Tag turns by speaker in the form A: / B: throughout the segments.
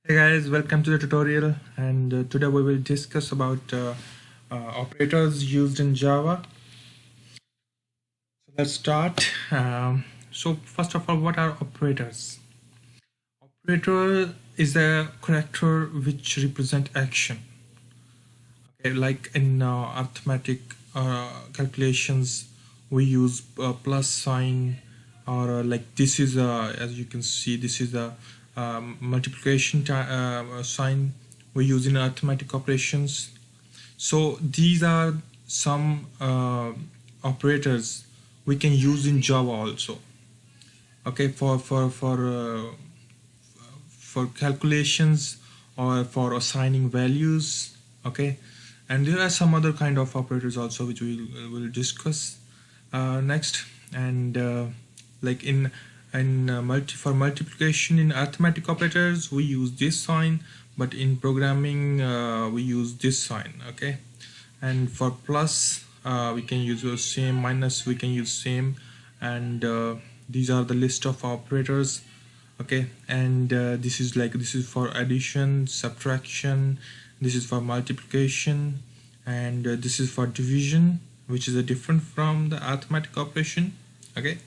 A: Hey guys, welcome to the tutorial, and today we will discuss about operators used in Java. So let's start. So first of all, what are operators? Operator is a character which represent action. Okay, like in arithmetic calculations, we use plus sign, or like this is a, as you can see, this is a multiplication sign we use in arithmetic operations. So these are some operators we can use in Java also. Okay, for calculations or for assigning values. Okay, and there are some other kind of operators also which we will discuss next. And like for multiplication in arithmetic operators we use this sign, but in programming we use this sign. Okay, and for plus we can use the same, minus we can use same, and these are the list of operators. Okay, and this is for addition, subtraction, this is for multiplication, and this is for division, which is a different from the arithmetic operation. Okay,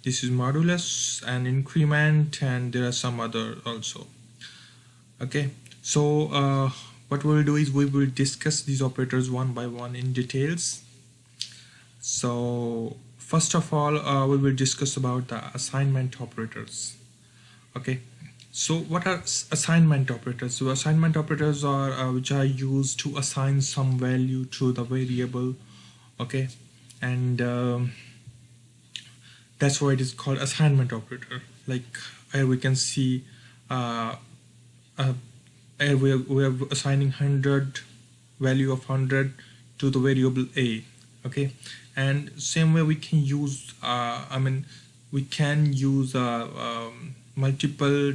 A: this is modulus and increment, and there are some other also. Okay, so what we'll do is we will discuss these operators one by one in details. So first of all, we will discuss about the assignment operators. Okay, so what are assignment operators? So assignment operators are which are used to assign some value to the variable. Okay, and that's why it is called assignment operator. Like here we can see uh, we are assigning 100, value of 100 to the variable a. Okay, and same way we can use we can use multiple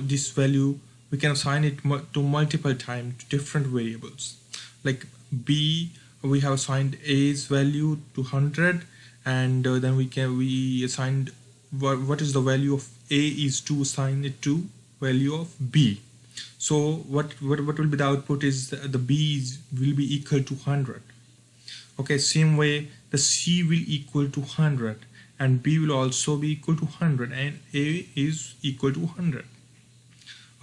A: this value, we can assign it to multiple times to different variables. Like b, we have assigned a's value to 100, and then we assigned what is the value of a is to assign it to value of b. So what will be the output is the b will be equal to 100. Okay, same way the c will equal to 100, and b will also be equal to 100, and a is equal to 100.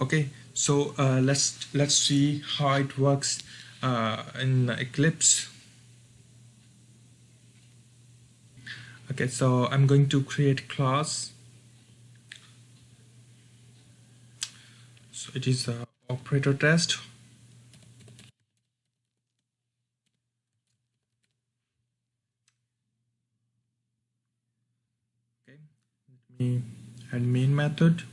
A: Okay, so let's see how it works in Eclipse. Okay, so I'm going to create class. So it is a operator test. Okay, let me add main method.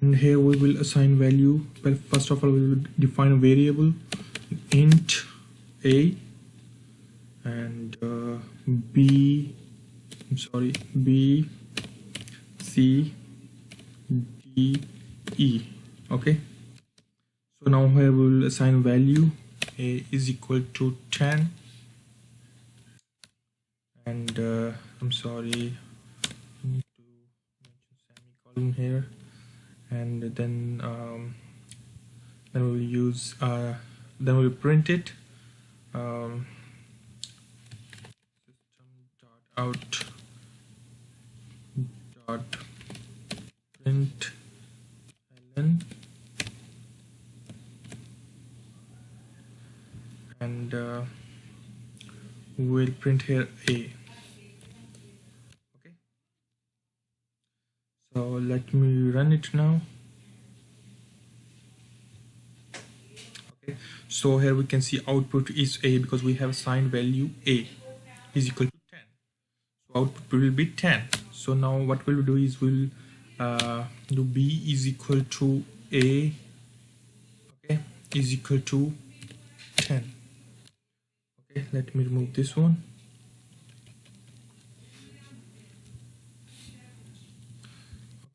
A: And here we will assign value. Well, first of all we will define a variable int a, and b, I'm sorry, b, c, d, e. Okay, so now here we will assign value a is equal to 10, and I'm sorry, I need to mention semicolon here, and then we'll use then we'll print it, system.out dot print ln, and we'll print here a. Okay, so let me run it now. Okay, so here we can see output is a because we have assigned value a is equal to 10, so output will be 10. So now what we'll do is we'll do b is equal to a, okay, is equal to 10. Okay, let me remove this one.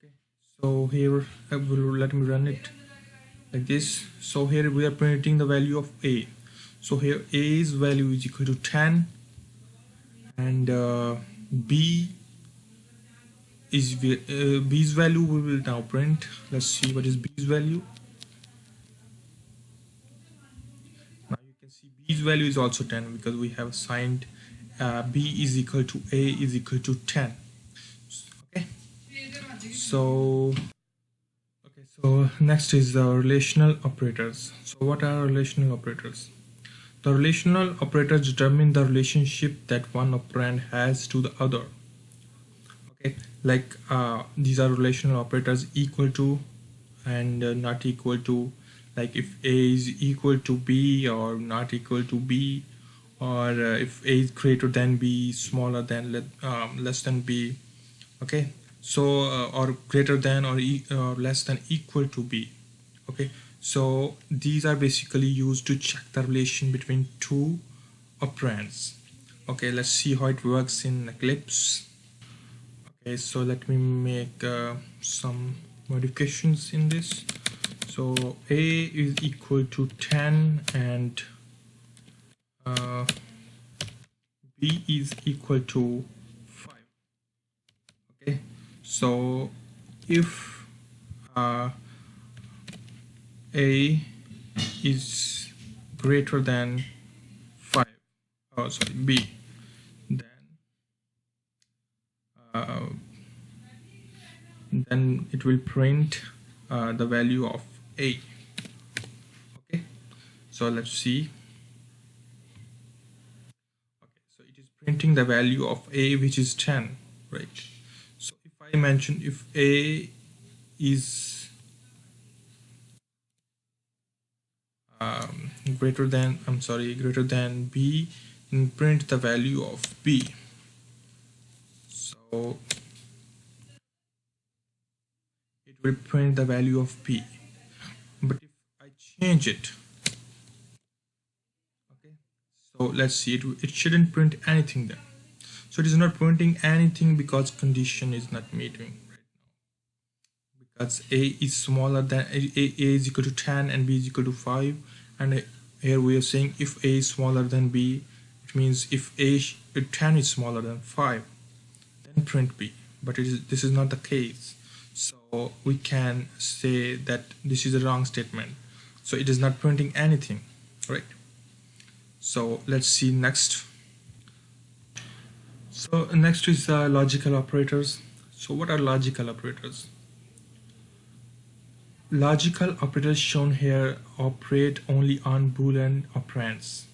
A: Okay, So here let me run it like this. So here we are printing the value of a. So here a's value is equal to 10, and b is b's value we will now print. Let's see what is b's value. Now you can see b's value is also 10 because we have assigned b is equal to a is equal to 10. Okay, so so next is the relational operators. So what are relational operators? The relational operators determine the relationship that one operand has to the other. Okay, like these are relational operators: equal to and not equal to. Like if a is equal to b or not equal to b, or if a is greater than b, smaller than less than b. Okay, so or greater than or less than equal to b. Okay, so these are basically used to check the relation between two operands. Okay, let's see how it works in Eclipse. Okay, so let me make some modifications in this. So a is equal to 10 and b is equal to 5. Okay, so if a is greater than 5, oh sorry, b, then uh, then it will print the value of a. Okay, so let's see. Okay, so it is printing the value of a, which is 10, right? So if I mention if a is greater than b, then print the value of b. So it will print the value of b. But if I change it, okay, so let's see, it shouldn't print anything then. So it is not printing anything because condition is not meeting right now, because a is smaller than a is equal to 10 and b is equal to 5, and here we are saying if a is smaller than b, it means if 10 is smaller than 5, then print b. But this is not the case, so we can say that this is a wrong statement. So it is not printing anything, right? So let's see next. So next is logical operators. So what are logical operators? Logical operators shown here operate only on Boolean operands,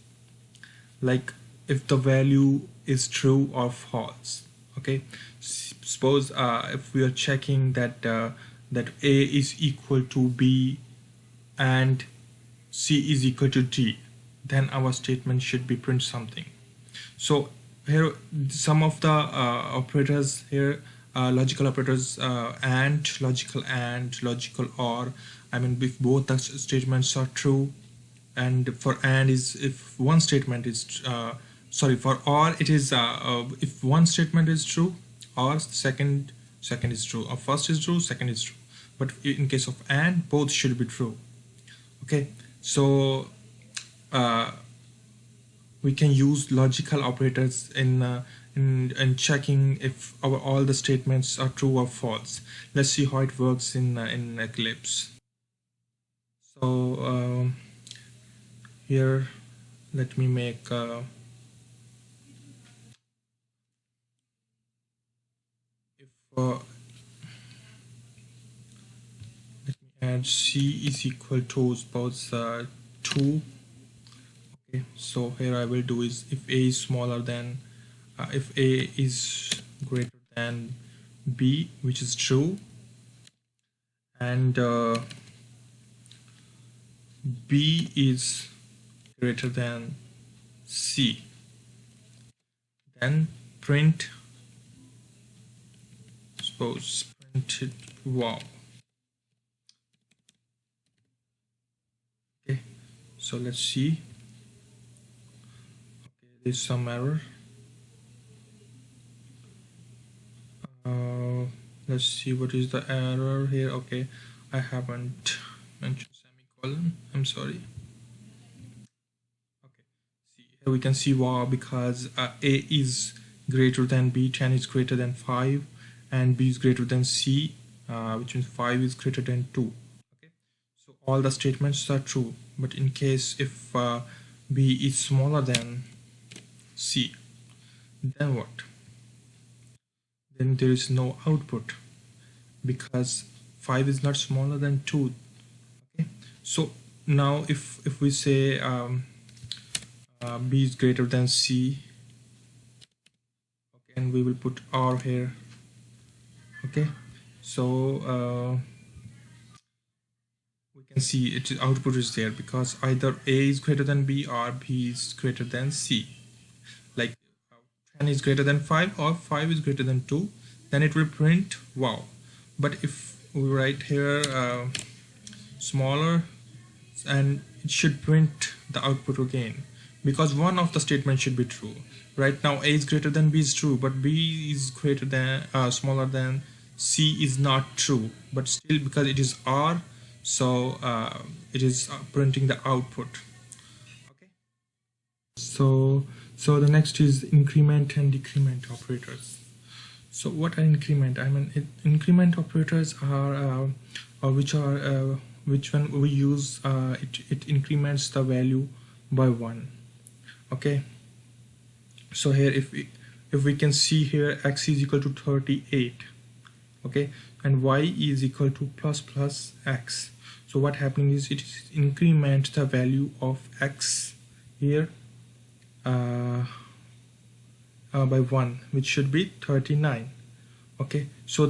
A: like if the value is true or false. Okay, suppose if we are checking that that a is equal to b and c is equal to d, then our statement should be print something. So here some of the operators here, logical operators, logical or, I mean if both the statements are true, and for and is if one statement is sorry, for or it is if one statement is true, or second is true, or first is true, second is true. But in case of and, both should be true. Okay, so we can use logical operators in checking if all the statements are true or false. Let's see how it works in Eclipse. So here let me make if let me add c is equal to suppose 2. Okay, so here I will do is if a is smaller than if a is greater than b, which is true, and b is greater than c, then print, suppose print it wow. Okay, so let's see. Okay, there's some error. let's see what is the error here. Okay, I haven't mentioned semicolon, I'm sorry. Okay, see here we can see wow, because a is greater than b, 10 is greater than 5, and b is greater than c, which means 5 is greater than 2. Okay, so all the statements are true, but in case if b is smaller than c, then what? Then there is no output, because 5 is not smaller than 2. Okay, so now if we say b is greater than c, okay, and we will put r here. Okay, so we can see its output is there, because either a is greater than b or b is greater than c. Like 10 is greater than 5 or 5 is greater than 2, then it will print wow. But if we write here smaller, and it should print the output again, because one of the statements should be true. Right now a is greater than b is true, but b is greater than smaller than c is not true, but still because it is r, so it is printing the output. Okay, so the next is increment and decrement operators. So what are increment? I mean, increment operators are which when we use it increments the value by 1. Okay, so here if we can see here, x is equal to 38, okay, and y is equal to plus x. So what happening is it is increment the value of x here by 1, which should be 39. Okay, so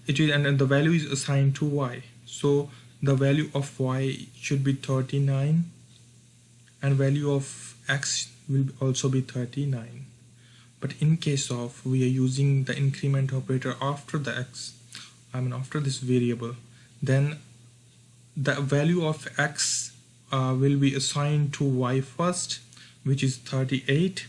A: it is, and the value is assigned to y, so the value of y should be 39, and value of x will also be 39. But in case of we are using the increment operator after the x, I mean after this variable, then the value of x will be assigned to y first, which is 38,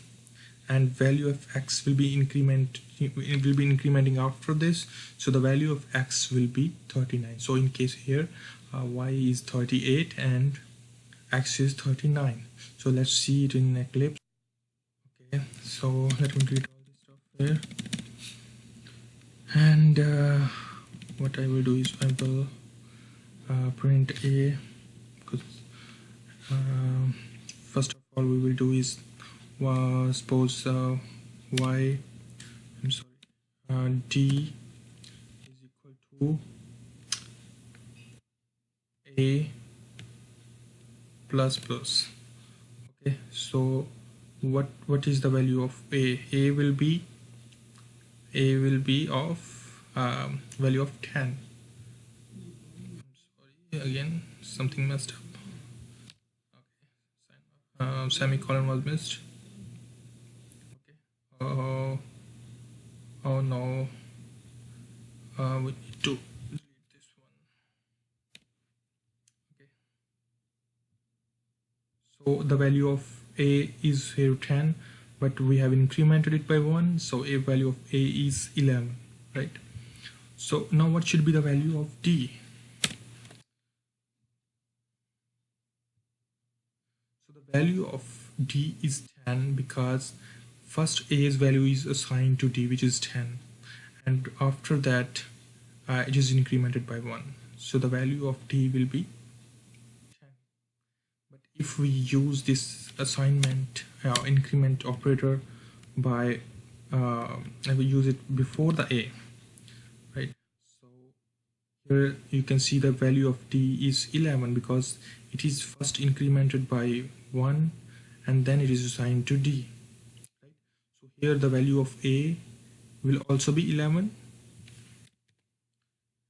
A: and value of x will be incrementing after this, so the value of x will be 39. So in case here y is 38 and x is 39. So let's see it in Eclipse. Okay, so let me delete all this stuff here, and what I will do is I will print a, because first of all we will do is suppose y, I'm sorry, d is equal to a plus plus. Okay, so what is the value of a? A will be of value of 10. I'm sorry, again something messed up. Okay, semicolon was missed. Okay, oh no, we need to delete this one. Okay, so the value of a is here 10, but we have incremented it by 1, so a value of a is 11, right? So now what should be the value of d? So the value of d is 10, because first a's value is assigned to d, which is 10, and after that it is incremented by 1, so the value of d will be 10. But if we use this assignment increment operator by and we use it before the a, right? So here you can see the value of d is 11, because it is first incremented by 1 and then it is assigned to d, right? So here the value of a will also be 11,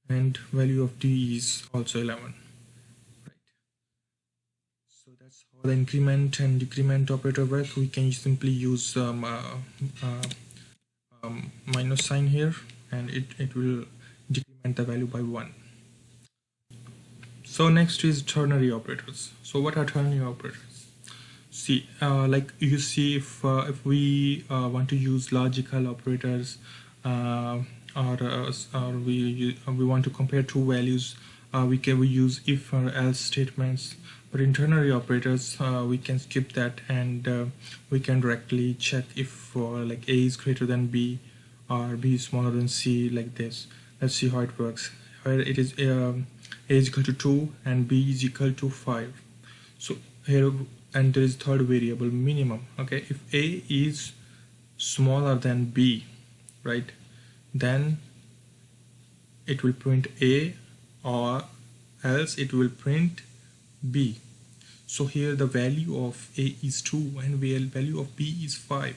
A: and value of d is also 11, right? So that's how the increment and decrement operator work. We can simply use minus sign here, and it will decrement the value by 1. So next is ternary operators. So what are ternary operators? See, like you see, if we want to use logical operators we want to compare two values, we use if or else statements. But in ternary operators, we can skip that, and we can directly check if like a is greater than b or b is smaller than c, like this. Let's see how it works. Where it is a is equal to 2 and b is equal to 5. So here, and there is third variable, minimum. Okay, if a is smaller than b, right, then it will print a, or else it will print b. So here the value of a is 2 and value of b is 5.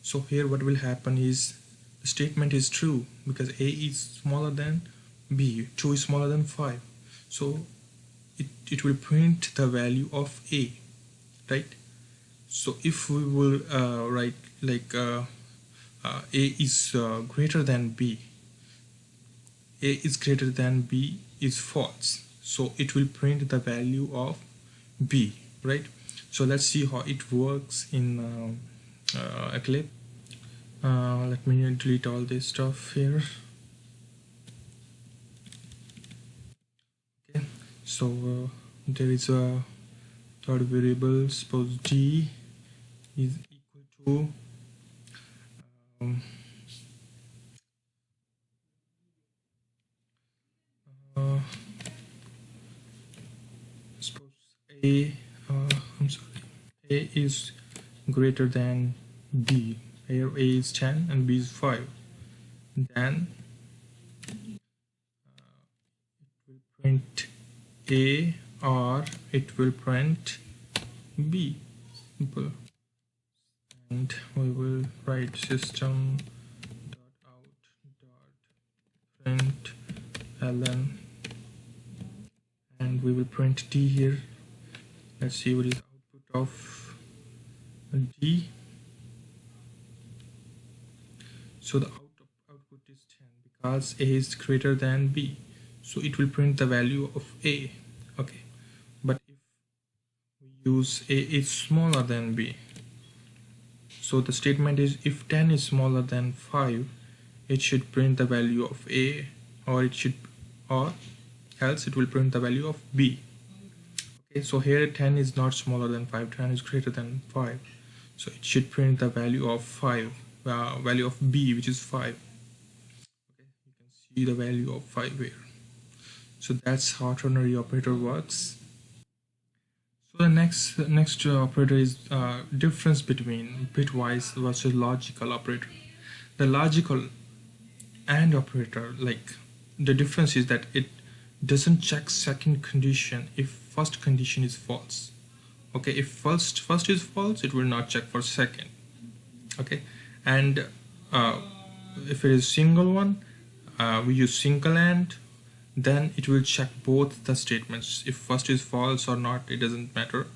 A: So here what will happen is the statement is true because a is smaller than b, 2 is smaller than 5. So it will print the value of a, right? So if we will write like a is greater than b, a is greater than b is false, so it will print the value of b, right? So let's see how it works in Eclipse. Let me delete all this stuff here. Okay, so there is a third variable. Suppose d is equal to suppose a I'm sorry, a is greater than b. Here a is 10 and b is 5. Then it will print a, or it will print b. Simple. And we will write system.out.println, and we will print d here. Let's see what is the output of d. So the output is 10 because a is greater than b, so it will print the value of a. Okay, but if we use a is smaller than b, so the statement is if 10 is smaller than 5, it should print the value of a, or else it will print the value of b. Okay, so here 10 is not smaller than 5, 10 is greater than 5, so it should print the value of 5, value of b, which is 5. Okay, you can see the value of 5 here. So that's how ternary operator works. So the next operator is difference between bitwise versus logical operator. The logical AND operator, like, the difference is that it doesn't check second condition if first condition is false. Okay, if first is false, it will not check for second. Okay, and if it is single one, we use single AND, then it will check both the statements. If first is false or not, it doesn't matter,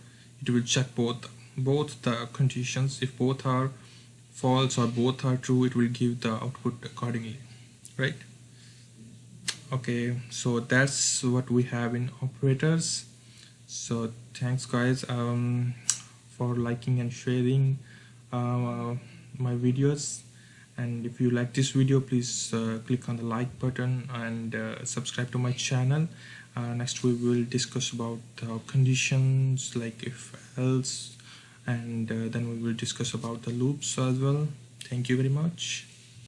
A: it will check both the conditions. If both are false or both are true, it will give the output accordingly, right? Okay, so that's what we have in operators. So thanks guys for liking and sharing my videos, and if you like this video, please click on the like button and subscribe to my channel. Next we will discuss about conditions like if else, and then we will discuss about the loops as well. Thank you very much.